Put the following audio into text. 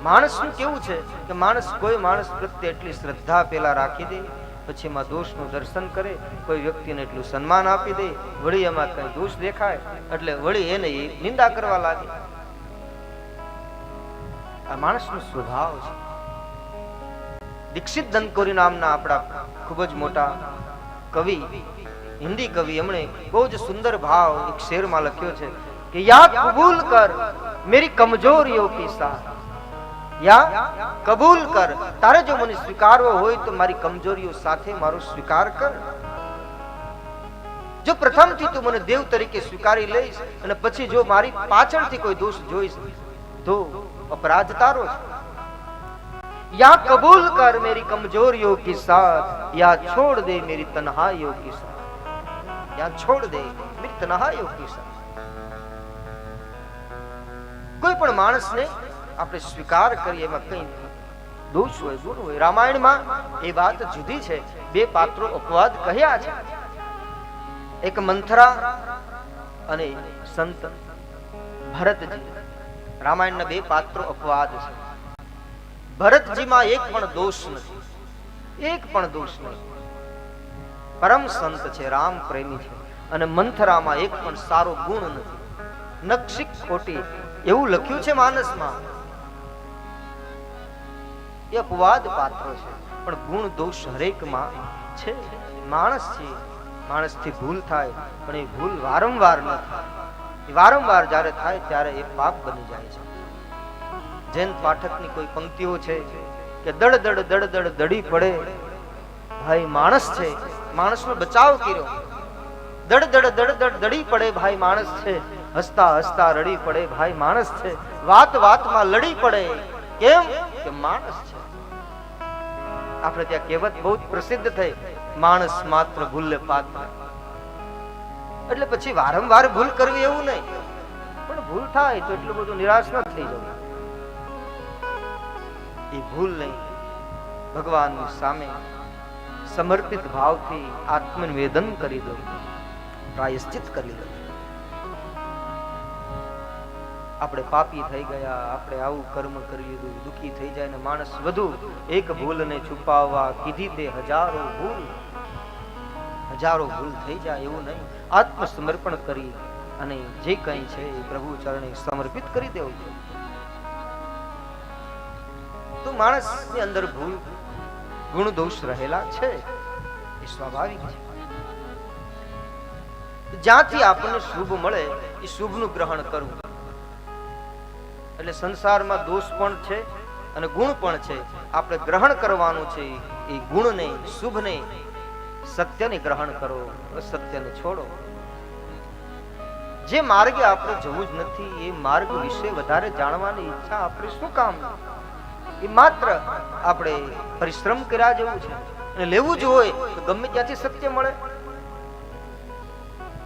માણસનું કેવું છે કે કોઈ માણસ પ્રત્યે એટલી શ્રદ્ધા પેલા રાખી દે, પછી એમાં દોષનું દર્શન કરે, કોઈ વ્યક્તિને એટલું સન્માન આપી દે, વળી એમાં કઈ દોષ દેખાય એટલે વળી એને નિંદા કરવા લાગે. આ માણસનો સ્વભાવ છે. દીક્ષિત દંતકોરી નામના આપણા ખૂબ જ મોટા કવિ, હિન્દી કવિ, એમણે બહુ જ સુંદર ભાવ એક શેરમાં લખ્યો છે કે યા કબૂલ કર મેરી કમજોરીઓ કી સાથ, યા કબૂલ કર, તારે જો મને સ્વીકારવો હોય તો મારી કમજોરીઓ સાથે મારો સ્વીકાર કર. જો પ્રથમથી તું મને દેવ તરીકે સ્વીકારી લઈશ અને પછી જો મારી પાછળથી કોઈ દોષ જોઈશ તો अपराध तारो है. या कबूल कर मेरी कमजोरियों के साथ, या छोड़ दे मेरी तन्हाइयों के साथ, या छोड़ दे मेरी तन्हाइयों के साथ. कोई पण माणसने આપણે સ્વીકાર કરીએ એમાં કઈ દોષ હોય, ગુણ હોય. રામાયણમાં એ વાત જુદી છે. બે પાત્રો અપવાદ કહ્યા છે, એક મંથરા અને સંત ભરતજી. રામાયણના બે પાત્રો અપવાદ છે. ભરતજીમાં એક પણ દોષ નથી, એક પણ દોષ નથી. પરમ સંત છે, રામ પ્રેમી છે. અને મંથરામાં એક પણ સારો ગુણ નથી, નક્ષિક ખોટી, એવું લખ્યું છે માનસમાં. એ અપવાદ પાત્રો છે, પણ ગુણ દોષ હરેકમાં છે. માણસ છે, માણસથી ભૂલ થાય, પણ એ ભૂલ વારંવાર ન થાય. વારંવાર જ્યારે થાય ત્યારે એ પાપ બની જાય છે. જૈન પાઠકની કોઈ પંક્તિઓ છે કે દડ દડ દડ દડ દડી પડે, ભાઈ માણસ છે, માણસનો બચાવ કર્યો. દડ દડ દડ દડ દડી પડે, ભાઈ માણસ છે. હસતા હસતા રડી પડે, ભાઈ માણસ છે. વાત વાતમાં લડી પડે, કેમ કે માણસ છે. આપણે ત્યાં કહેવત બહુ પ્રસિદ્ધ થઈ, માણસ માત્ર ભૂલે પાત્ર. એટલે પછી વારંવાર ભૂલ કરવી એવું નહીં, પણ ભૂલ થાય તો એટલું બધું નિરાશ ન થઈ જવું. એ ભૂલ નહીં, ભગવાનની સામે સમર્પિત ભાવથી આત્મનિવેદન કરી દો, પ્રાયશ્ચિત કરી દો. આપણે પાપી થઈ ગયા, આપણે આવું કર્મ કરી લીધું, દુઃખી થઈ જાય ને માણસ વધુ એક ભૂલને છુપાવવા કીધી તે હજારો ભૂલ થઈ જાય એવું નહીં. આત્મસમર્પણ કરી અને જે કંઈ છે એ પ્રભુ ચરણે સમર્પિત કરી દેવું છે. તો માણસની અંદર ભૂલ ગુણ દોષ રહેલા છે, એ સ્વાભાવિક છે. જ્યાંથી આપણને શુભ મળે એ શુભનું ગ્રહણ કરવું. એટલે સંસારમાં દોષ પણ છે અને ગુણ પણ છે. આપણે ગ્રહણ કરવાનું છે એ ગુણને, શુભને. સત્યને ગ્રહણ કરો, અસત્યને છોડો. જે માર્ગે આપણે જવું જ નથી એ માર્ગ વિશે વધારે જાણવાની ઈચ્છા આપણે શું કામ? એ માત્ર આપણે પરિશ્રમ કર્યા જેવું છે. અને લેવું જ હોય તો ગમે ત્યાંથી સત્ય મળે.